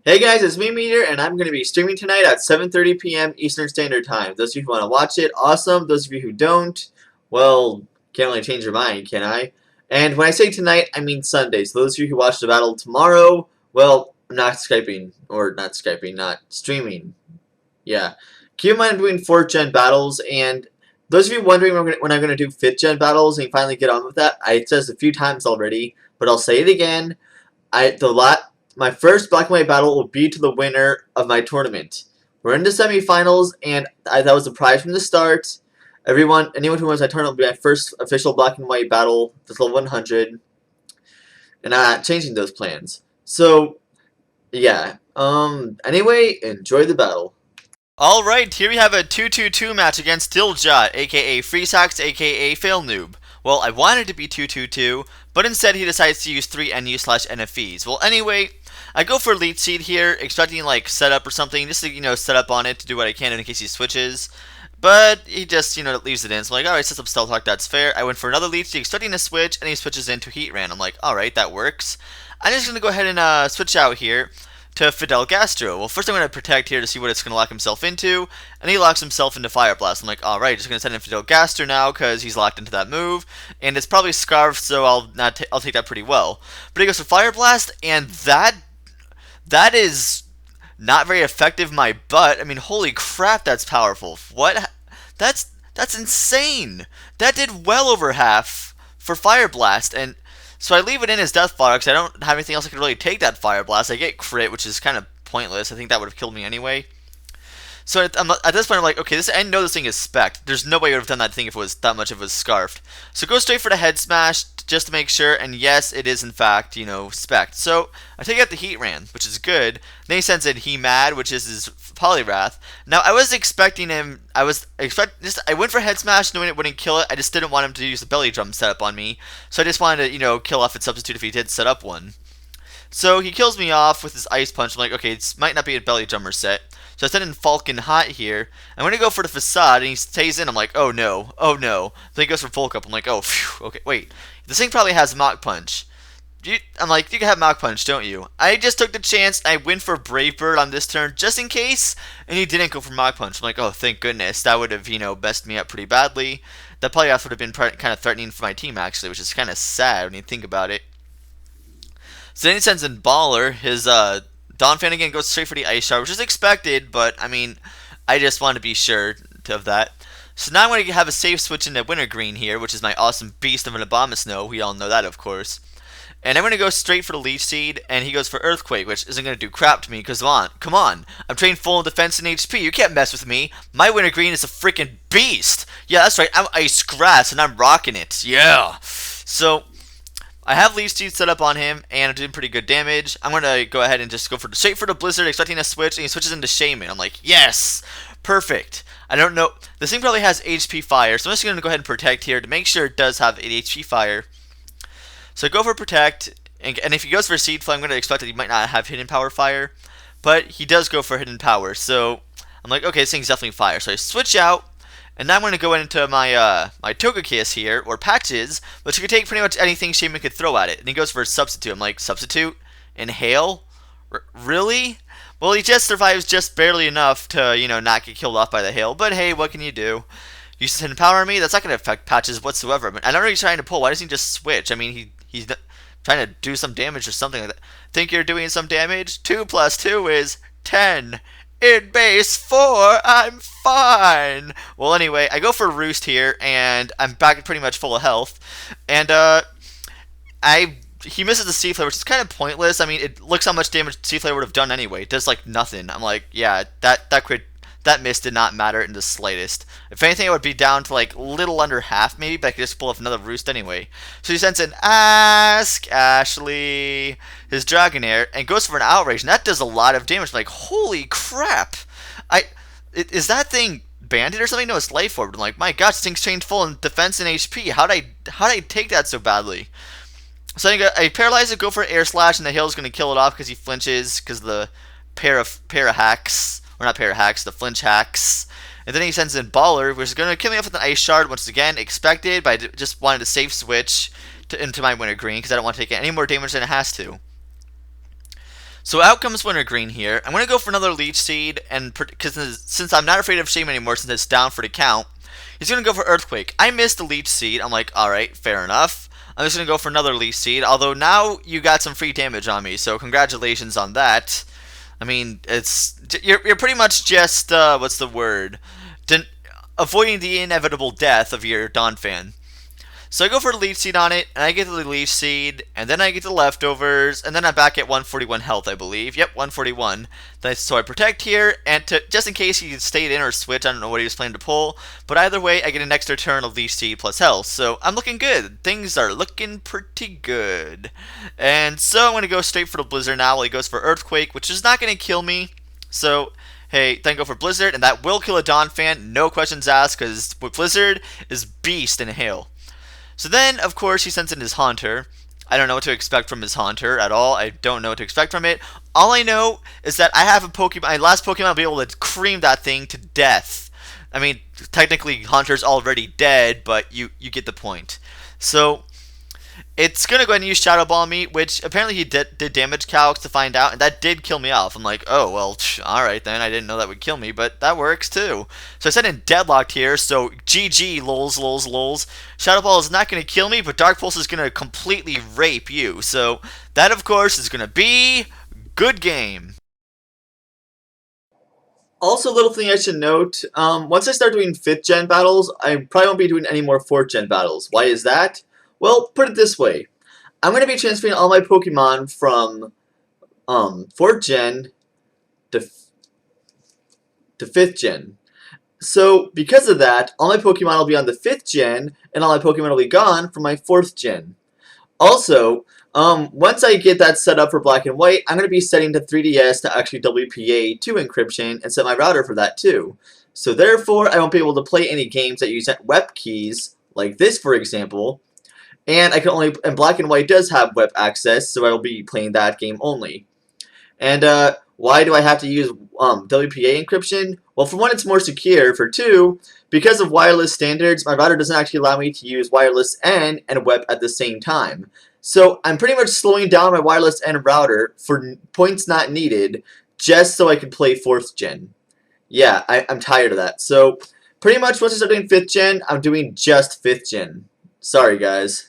Hey guys, it's me, Meteor, and I'm going to be streaming tonight at 7:30 p.m. Eastern Standard Time. Those of you who want to watch it, awesome. Those of you who don't, well, can't really change your mind, can I? And when I say tonight, I mean Sunday. So those of you who watch the battle tomorrow, well, I'm not Skyping, or not Skyping, not streaming. Yeah. Keep in mind I'm doing 4th gen battles, and those of you wondering when I'm going to do 5th gen battles and finally get on with that, I said this a few times already, but I'll say it again. My first black and white battle will be to the winner of my tournament. We're in the semifinals, and that was the prize from the start. Anyone who wins my tournament will be my first official black and white battle, this level 100, and I'm not changing those plans. So, yeah. Anyway, enjoy the battle. Alright, here we have a 2-2-2 match against Diljot, aka PhreezeHax, aka FailNoob. Well, I wanted to be 2-2-2, but instead he decides to use 3 NU/NFEs. Well, anyway, I go for Leech Seed here, expecting like setup or something, just to, set up on it to do what I can in case he switches. But he just, leaves it in. So I'm like, alright, set up Stealth Hawk, that's fair. I went for another Leech Seed, expecting a switch, and he switches into Heat Ran. I'm like, alright, that works. I'm just gonna go ahead and switch out here to Fidel Gastro. Well, first I'm going to protect here to see what it's going to lock himself into, and he locks himself into Fire Blast. I'm like, alright, just going to send in Fidel Gastro now, because he's locked into that move, and it's probably Scarf, so I'll take that pretty well. But he goes for Fire Blast, and that is not very effective, my butt. I mean, holy crap, that's powerful. What? That's insane. That did well over half for Fire Blast, and so I leave it in as Death Fodder because I don't have anything else that could really take that Fire Blast. I get crit, which is kind of pointless. I think that would have killed me anyway. So at this point, I'm like, okay, I know this thing is spec'd. There's no way I would have done that thing if it was that much of a scarfed. So go straight for the head smash just to make sure, and yes, it is in fact, spec'd. So I take out the Heat Ran, which is good. Then he sends in He Mad, which is his Polywrath. Now I was expecting him. I went for head smash knowing it wouldn't kill it. I just didn't want him to use the belly drum setup on me. So I just wanted to, kill off its substitute if he did set up one. So he kills me off with his Ice Punch. I'm like, okay, it might not be a belly drummer set. So I send in Falcon Hot here. I'm going to go for the Facade, and he stays in. I'm like, oh no, oh no. Then he goes for Volk Up. I'm like, oh, phew, okay, wait. This thing probably has Mach Punch. I'm like, you can have Mach Punch, don't you? I just took the chance. I went for Brave Bird on this turn just in case, and he didn't go for Mach Punch. I'm like, oh, thank goodness. That would have, messed me up pretty badly. That Polygraph would have been kind of threatening for my team, actually, which is kind of sad when you think about it. So then he sends in Baller. His Donphan again goes straight for the Ice Shard, which is expected, but I mean, I just want to be sure of that. So now I'm going to have a safe switch into Wintergreen here, which is my awesome beast of an Abomasnow. We all know that, of course. And I'm going to go straight for the Leech Seed, and he goes for Earthquake, which isn't going to do crap to me, because come on, I'm trained full in defense and HP, you can't mess with me. My Wintergreen is a freaking beast. Yeah, that's right, I'm Ice Grass, and I'm rocking it, yeah. So, I have Leech Seed set up on him, and I'm doing pretty good damage. I'm going to go ahead and just go straight for the Blizzard, expecting a switch, and he switches into Shaman. I'm like, yes! Perfect. I don't know. This thing probably has HP Fire, so I'm just going to go ahead and Protect here to make sure it does have 8 HP Fire. So I go for Protect, and if he goes for Seed Flame, I'm going to expect that he might not have Hidden Power Fire, but he does go for Hidden Power, so I'm like, okay, this thing's definitely Fire. So I switch out, and now I'm going to go into my my Togekiss here, or Patches, which could take pretty much anything Shaman could throw at it. And he goes for a Substitute. I'm like, Substitute? Inhale? Really? Well, he just survives just barely enough to, not get killed off by the hail. But hey, what can you do? You send power on me? That's not going to affect Patches whatsoever. I don't know what he's trying to pull. Why doesn't he just switch? I mean, he's trying to do some damage or something like that. Think you're doing some damage? 2 plus 2 is 10. In base 4, I'm fine. Well, anyway, I go for Roost here, and I'm back pretty much full of health. And, he misses the C-Flare, which is kind of pointless. I mean, it looks how much damage C-Flare would have done anyway. It does, like, nothing. I'm like, yeah, that miss did not matter in the slightest. If anything, it would be down to, like, little under half, maybe, but I could just pull off another Roost anyway. So he sends in Ask Ashley, his Dragonair, and goes for an Outrage, and that does a lot of damage. I'm like, holy crap! Is that thing Bandit or something? No, it's Life Orb. I'm like, my gosh, this thing's changed full in defense and HP. How'd I take that so badly? So I paralyze it, go for Air Slash, and the Hail's going to kill it off because he flinches because the PhreezeHax, or not PhreezeHax, the Flinch Hacks. And then he sends in Baller, which is going to kill me off with an Ice Shard, once again, expected, but I just wanted to safe switch into my Wintergreen because I don't want to take any more damage than it has to. So out comes Winter Green here. I'm going to go for another Leech Seed, and because since I'm not afraid of Shame anymore since it's down for the count, he's going to go for Earthquake. I missed the Leech Seed. I'm like, alright, fair enough. I'm just going to go for another Leech Seed, although now you got some free damage on me, so congratulations on that. I mean, you're pretty much just, what's the word? Avoiding the inevitable death of your Donphan. So I go for the Leech Seed on it, and I get the Leech Seed, and then I get the Leftovers, and then I'm back at 141 health, I believe. Yep, 141. So I protect here, and just in case he stayed in or switched, I don't know what he was planning to pull. But either way, I get an extra turn of Leech Seed plus health, so I'm looking good. Things are looking pretty good. And so I'm going to go straight for the Blizzard now while he goes for Earthquake, which is not going to kill me. So hey, then go for Blizzard, and that will kill a Donphan, no questions asked, because with Blizzard is Beast and Hail. So then, of course, he sends in his Haunter. I don't know what to expect from his Haunter at all. I don't know what to expect from it. All I know is that I have a Pokemon. My last Pokemon will be able to cream that thing to death. I mean, technically, Haunter's already dead, but you get the point. So it's going to go ahead and use Shadow Ball on me, which apparently he did damage calcs to find out, and that did kill me off. I'm like, oh, well, alright then, I didn't know that would kill me, but that works too. So I set in Deadlocked here, so GG, lols, lols, lols. Shadow Ball is not going to kill me, but Dark Pulse is going to completely rape you. So that, of course, is going to be good game. Also, a little thing I should note, once I start doing 5th gen battles, I probably won't be doing any more 4th gen battles. Why is that? Well, put it this way. I'm going to be transferring all my Pokemon from 4th gen to 5th gen. So, because of that, all my Pokemon will be on the 5th gen, and all my Pokemon will be gone from my 4th gen. Also, once I get that set up for Black and White, I'm going to be setting to 3DS to actually WPA 2 encryption and set my router for that too. So therefore, I won't be able to play any games that use web keys, like this for example, and and Black and White does have web access, so I will be playing that game only. And why do I have to use WPA encryption? Well, for one, it's more secure. For two, because of wireless standards, my router doesn't actually allow me to use wireless N and web at the same time. So I'm pretty much slowing down my wireless N router for points not needed, just so I can play 4th gen. Yeah, I'm tired of that. So pretty much once I start doing 5th gen, I'm doing just 5th gen. Sorry, guys.